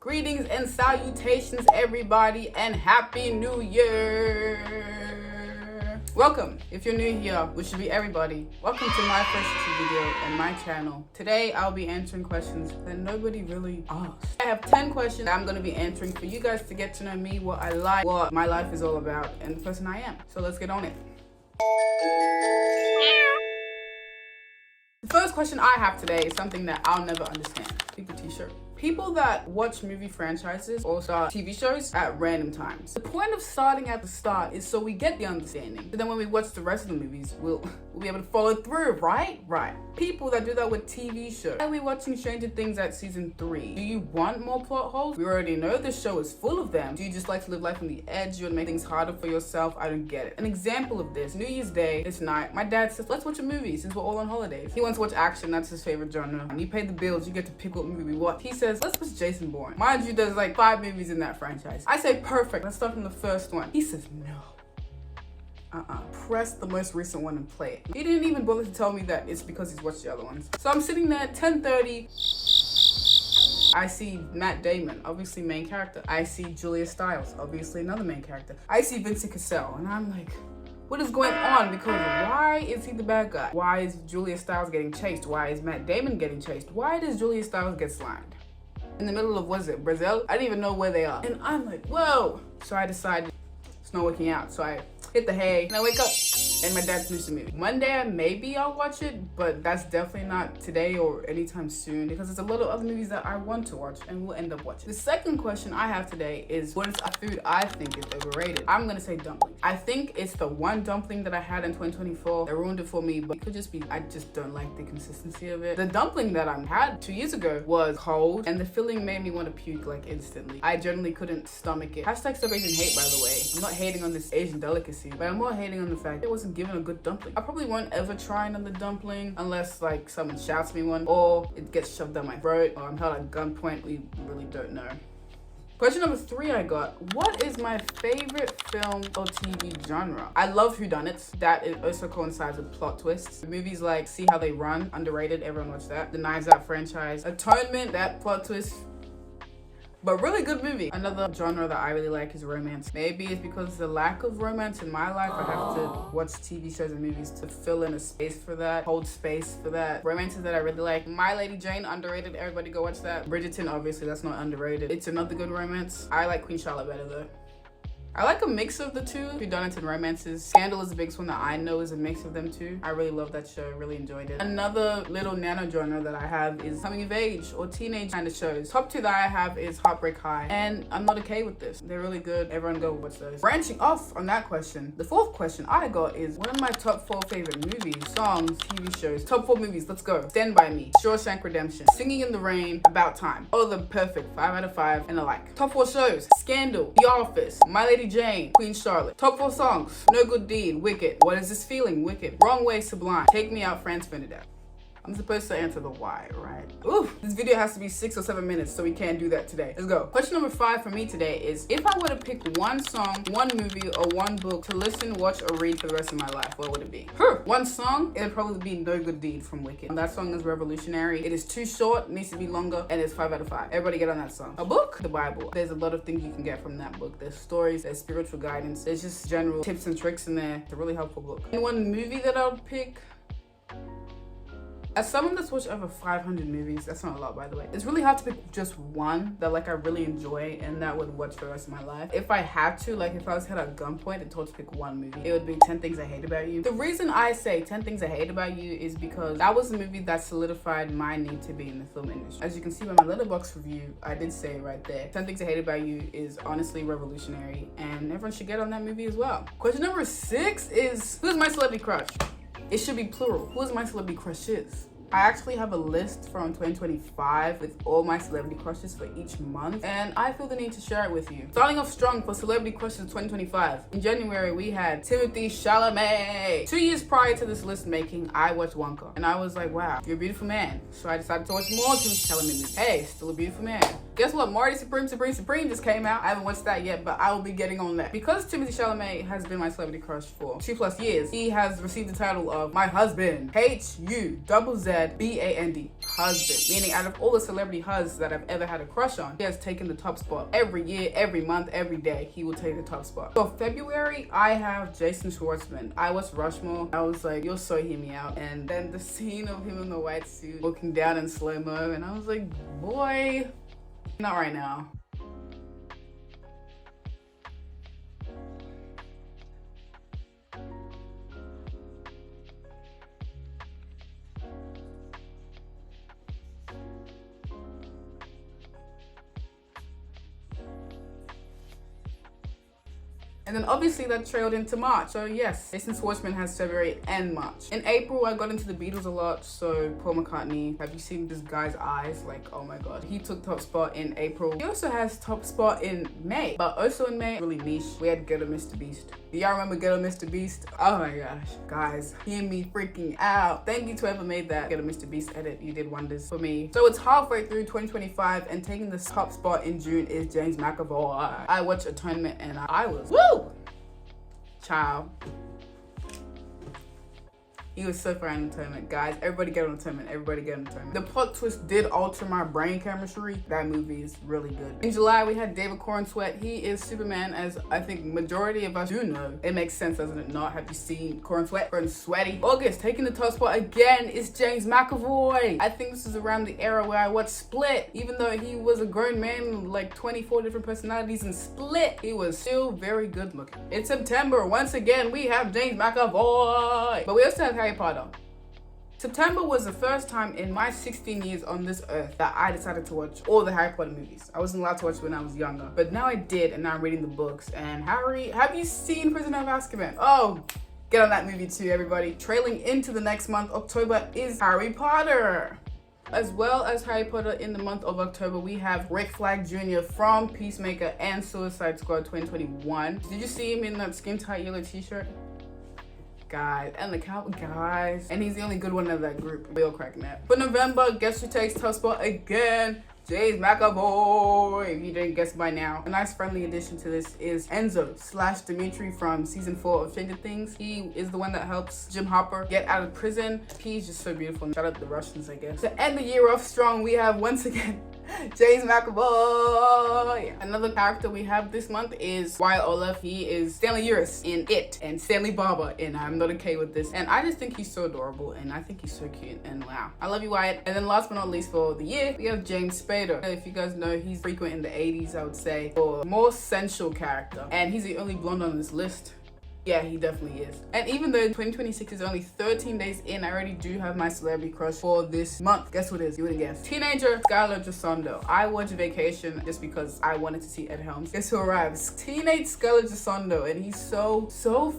Greetings and salutations, everybody, and Happy New Year! Welcome. If you're new here, which should be everybody, welcome to my first YouTube video and my channel. Today, I'll be answering questions that nobody really asked. I have 10 questions that I'm going to be answering for you guys to get to know me, what I like, what my life is all about, and the person I am. So let's get on it. The first question I have today is something that I'll never understand. Pick the t-shirt. People that watch movie franchises or start TV shows at random times. The point of starting at the start is so we get the understanding. But then when we watch the rest of the movies, we'll be able to follow through, right? Right. People that do that with TV shows. Why are we watching Stranger Things at season 3? Do you want more plot holes? We already know this show is full of them. Do you just like to live life on the edge? You want to make things harder for yourself? I don't get it. An example of this, New Year's Day, this night, my dad says, let's watch a movie since we're all on holidays. He wants to watch action, that's his favorite genre. And you pay the bills, you get to pick what movie we watch. He says, let's watch Jason Bourne. Mind you, there's like 5 movies in that franchise. I say, perfect, let's start from the first one. He says, no. Press the most recent one and play it. He didn't even bother to tell me that it's because he's watched the other ones. So I'm sitting there at 10:30. I see Matt Damon, obviously main character. I see Julia Stiles, obviously another main character. I see Vincent Cassel, and I'm like, what is going on? Because why is he the bad guy? Why is Julia Stiles getting chased? Why is Matt Damon getting chased? Why does Julia Stiles get slimed? In the middle of, what is it, Brazil? I didn't even know where they are. And I'm like, whoa. So I decided it's not working out. So I hit the hay and I wake up and my dad finished the movie. Monday, maybe I'll watch it, but that's definitely not today or anytime soon because there's a lot of other movies that I want to watch and will end up watching. The second question I have today is, what is a food I think is overrated? I'm gonna say dumpling. I think it's the one dumpling that I had in 2024 that ruined it for me, but it could just be, I just don't like the consistency of it. The dumpling that I had 2 years ago was cold and the filling made me want to puke like instantly. I generally couldn't stomach it. Hashtag Stop Asian Hate, by the way. I'm not hating on this Asian delicacy, but I'm more hating on the fact it wasn't given a good dumpling. I probably won't ever try another dumpling unless like someone shouts me one or it gets shoved down my throat or I'm held at gunpoint. We really don't know. Question number 3 I got, what is my favorite film or TV genre? I love whodunits. That it also coincides with plot twists. The movies like See How They Run, underrated, everyone watched that. The Knives Out franchise. Atonement, that plot twist, but really good movie. Another genre that I really like is romance. Maybe it's because the lack of romance in my life, I have to watch TV shows and movies to fill in a space for that, hold space for that. Romances that I really like. My Lady Jane, underrated. Everybody go watch that. Bridgerton, obviously, that's not underrated. It's another good romance. I like Queen Charlotte better though. I like a mix of the two, whodunits and romances. Scandal is the biggest one that I know is a mix of them too. I really love that show, really enjoyed it. Another little nano genre that I have is coming of age or teenage kind of shows. Top 2 that I have is Heartbreak High, and I'm not okay with this. They're really good, everyone go watch those. Branching off on that question, the 4th question I got is, what are my top 4 favorite movies, songs, TV shows? Top 4 movies, let's go. Stand By Me, Shawshank Redemption, Singing in the Rain, About Time. Oh, the perfect 5 out of 5 and the like. Top 4 shows, Scandal, The Office, My Lady Jane, Queen Charlotte. Top 4 songs, No Good Deed, Wicked, What Is This Feeling, Wicked, Wrong Way, Sublime, Take Me Out, France Finidad. I'm supposed to answer the why, right? Ooh, this video has to be 6 or 7 minutes, so we can't do that today. Let's go. Question number 5 for me today is, if I were to pick one song, one movie, or one book to listen, watch, or read for the rest of my life, what would it be? One song, it would probably be No Good Deed from Wicked. That song is revolutionary. It is too short, needs to be longer, and it's 5 out of 5. Everybody get on that song. A book? The Bible. There's a lot of things you can get from that book. There's stories, there's spiritual guidance, there's just general tips and tricks in there. It's a really helpful book. And one movie that I would pick, as someone that's watched over 500 movies, that's not a lot by the way, it's really hard to pick just one that like I really enjoy and that would watch for the rest of my life. If I had to, like if I was held at gunpoint and told to pick one movie, it would be 10 Things I Hate About You. The reason I say 10 Things I Hate About You is because that was a movie that solidified my need to be in the film industry. As you can see by my Letterboxd review, I did say right there, 10 Things I Hate About You is honestly revolutionary and everyone should get on that movie as well. Question number 6 is, who's my celebrity crush? It should be plural. Who is my celebrity crushes? I actually have a list from 2025 with all my celebrity crushes for each month, and I feel the need to share it with you. Starting off strong for celebrity crushes 2025. In January, we had Timothée Chalamet. 2 years prior to this list making, I watched Wonka, and I was like, wow, you're a beautiful man. So I decided to watch more Timothée Chalamet movies. Hey, still a beautiful man. Guess what? Marty Supreme just came out. I haven't watched that yet, but I will be getting on that. Because Timothée Chalamet has been my celebrity crush for 2+ years, he has received the title of my husband. HUZZBAND. husband, meaning out of all the celebrity husbands that I've ever had a crush on, he has taken the top spot. Every year, every month, every day, he will take the top spot. So February, I have Jason Schwartzman. I watched Rushmore. I was like, you'll so hear me out. And then the scene of him in the white suit walking down in slow-mo, and I was like, boy, not right now. And then obviously that trailed into March. So yes, Jason Schwartzman has February and March. In April, I got into the Beatles a lot. So Paul McCartney, have you seen this guy's eyes? Like, oh my God. He took top spot in April. He also has top spot in May. But also in May, really niche, we had Ghetto Mr. Beast. Do y'all remember Ghetto Mr. Beast? Oh my gosh. Guys, hear me freaking out. Thank you to whoever made that Ghetto Mr. Beast edit. You did wonders for me. So it's halfway through 2025 and taking the top spot in June is James McAvoy. I watched Atonement and I was, woo! Child. He was so far in Atonement. Guys, everybody get on Atonement. Everybody get on Atonement. The plot twist did alter my brain chemistry. That movie is really good. In July, we had David Corenswet. He is Superman, as I think majority of us do know. It makes sense, doesn't it not? Have you seen Corenswet? Corenswetty. August, taking the top spot again is James McAvoy. I think this is around the era where I watched Split. Even though he was a grown man, like 24 different personalities in Split, he was still very good looking. In September, once again, we have James McAvoy. But we also have Harry Potter. September was the first time in my 16 years on this earth that I decided to watch all the Harry Potter movies. I wasn't allowed to watch when I was younger, but now I did, and now I'm reading the books. And Harry, have you seen Prisoner of Azkaban? Oh, get on that movie too, everybody. Trailing into the next month, October, is Harry Potter. As well as Harry Potter in the month of October, we have Rick Flag Jr. from Peacemaker and Suicide Squad 2021. Did you see him in that skin tight yellow t-shirt? Guys, and the cowboy guys, and he's the only good one of that group. We all cracking that. For November, guess who takes top spot again? James McAvoy, if you didn't guess by now. A nice friendly addition to this is Enzo / Dimitri from season 4 of Stranger Things. He is the one that helps Jim Hopper get out of prison. He's just so beautiful. Shout out to the Russians, I guess. To end the year off strong, we have once again James McAvoy. Another character we have this month is Wyatt Olaf. He is Stanley Uris in It and Stanley Barber in I'm Not Okay With This. And I just think he's so adorable and I think he's so cute and wow. I love you, Wyatt. And then last but not least for the year, we have James Spader. If you guys know, he's frequent in the 80s, I would say, for more sensual character. And he's the only blonde on this list. Yeah, he definitely is. And even though 2026 is only 13 days in, I already do have my celebrity crush for this month. Guess what it is? You wouldn't guess. Teenager Skylar Gisondo. I watched Vacation just because I wanted to see Ed Helms. Guess who arrives? Teenage Skylar Gisondo, and he's so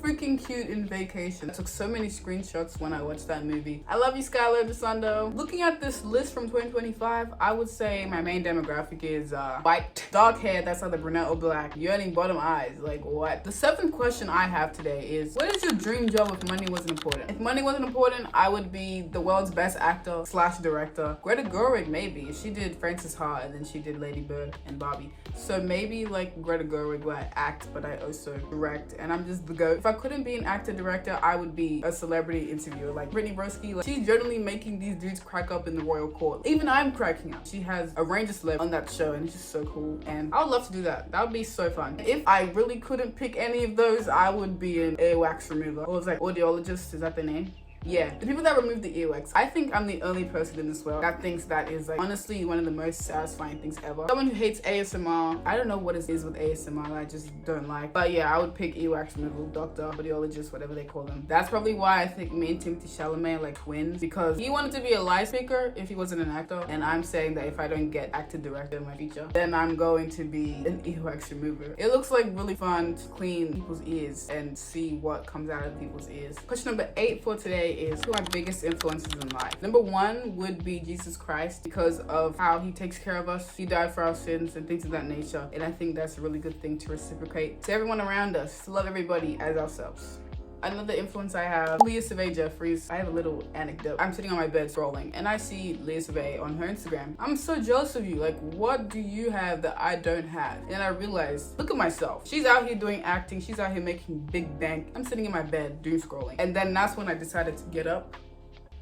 freaking cute in Vacation. I took so many screenshots when I watched that movie. I love you, Skylar Gisondo. Looking at this list from 2025, I would say my main demographic is white, dark hair, that's either brunette or black, yearning bottom eyes. Like what? The seventh question I have today is, what is your dream job if money wasn't important? If money wasn't important, I would be the world's best actor / director. Greta Gerwig, maybe. She did Frances Ha and then she did Lady Bird and Barbie. So maybe like Greta Gerwig, where I act, but I also direct, and I'm just the GOAT. If I couldn't be an actor director, I would be a celebrity interviewer like Brittany Broski. Like, she's generally making these dudes crack up in the royal court. Even I'm cracking up. She has a range of celebs on that show and it's just so cool. And I would love to do that. That would be so fun. If I really couldn't pick any of those, I would be an earwax remover. Or was like audiologist, is that the name? Yeah, the people that remove the earwax. I think I'm the only person in this world that thinks that is like honestly one of the most satisfying things ever. Someone who hates ASMR. I don't know what it is with ASMR that I just don't like. But yeah, I would pick earwax removal, doctor, audiologist, whatever they call them. That's probably why I think me and Timothée Chalamet are like twins, because he wanted to be a live speaker if he wasn't an actor. And I'm saying that if I don't get actor director in my future, then I'm going to be an earwax remover. It looks like really fun to clean people's ears and see what comes out of people's ears. Question number 8 for today is, who are my biggest influences in life? Number 1 would be Jesus Christ, because of how he takes care of us. He died for our sins and things of that nature. And I think that's a really good thing to reciprocate to everyone around us, to love everybody as ourselves. Another influence I have, Leah Survey Jeffries. I have a little anecdote. I'm sitting on my bed scrolling and I see Leah Survey on her Instagram. I'm so jealous of you. Like, what do you have that I don't have? And I realized, look at myself. She's out here doing acting. She's out here making big bank. I'm sitting in my bed doing scrolling. And then that's when I decided to get up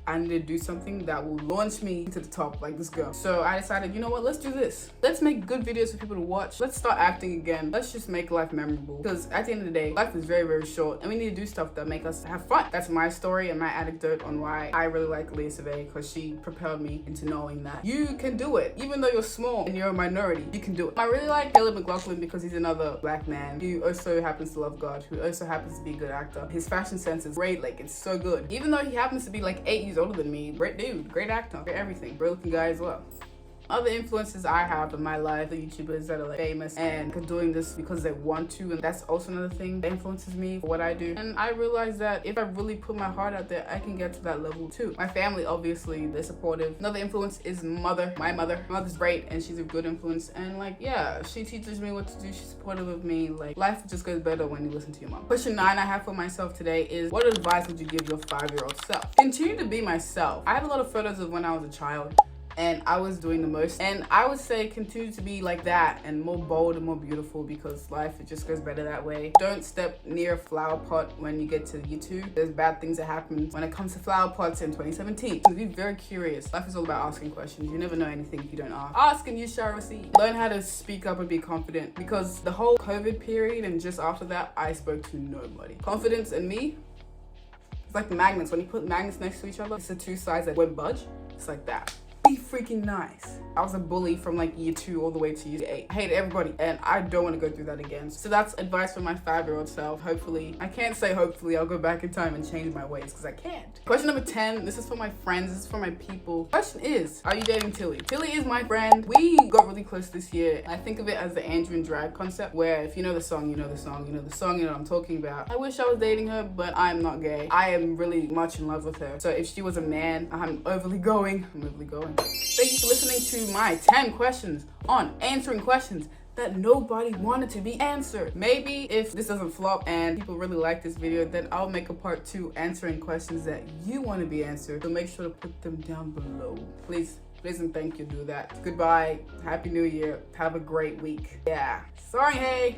I need to do something that will launch me to the top like this girl. So I decided, you know what, let's do this. Let's make good videos for people to watch. Let's start acting again. Let's just make life memorable. Because at the end of the day, life is very, very short and we need to do stuff that make us have fun. That's my story and my anecdote on why I really like Leah Survey, because she propelled me into knowing that you can do it. Even though you're small and you're a minority, you can do it. I really like Caleb McLaughlin because he's another black man who also happens to love God, who also happens to be a good actor. His fashion sense is great, like it's so good. Even though he happens to be like 8 years older than me, great dude, great actor, great everything, great looking guy as well. Other influences I have in my life are YouTubers that are like famous and are doing this because they want to, and that's also another thing that influences me for what I do. And I realize that if I really put my heart out there, I can get to that level too. My family, obviously, they're supportive. Another influence is mother. My mother. My mother's great and she's a good influence, and like, yeah, she teaches me what to do. She's supportive of me. Like, life just goes better when you listen to your mom. Question 9 I have for myself today is, what advice would you give your 5-year-old self? Continue to be myself. I have a lot of photos of when I was a child and I was doing the most, and I would say continue to be like that and more bold and more beautiful, because life, it just goes better that way. Don't step near a flower pot when you get to YouTube. There's bad things that happen when it comes to flower pots in 2017. So be very curious. Life is all about asking questions. You never know anything if you don't ask. Ask and you shall receive. Learn how to speak up and be confident, because the whole COVID period and just after that, I spoke to nobody. Confidence in me, it's like magnets. When you put magnets next to each other, it's the two sides that won't budge. It's like that. Be freaking nice. I was a bully from like year 2 all the way to year 8. I hated everybody and I don't want to go through that again. So that's advice for my 5-year-old self. Hopefully, I can't say hopefully, I'll go back in time and change my ways, because I can't. Question number 10, this is for my friends, this is for my people. Question is, are you dating Tilly? Tilly is my friend. We got really close this year. I think of it as the Andrew and Drag concept, where if you know the song, you know the song, you know the song, you know what I'm talking about. I wish I was dating her, but I'm not gay. I am really much in love with her. So if she was a man, I'm overly going. Thank you for listening to my 10 questions on answering questions that nobody wanted to be answered. Maybe if this doesn't flop and people really like this video, then I'll make a part 2 answering questions that you want to be answered. So make sure to put them down below. Please and thank you, do that. Goodbye, happy new year, have a great week. Yeah, sorry, hey.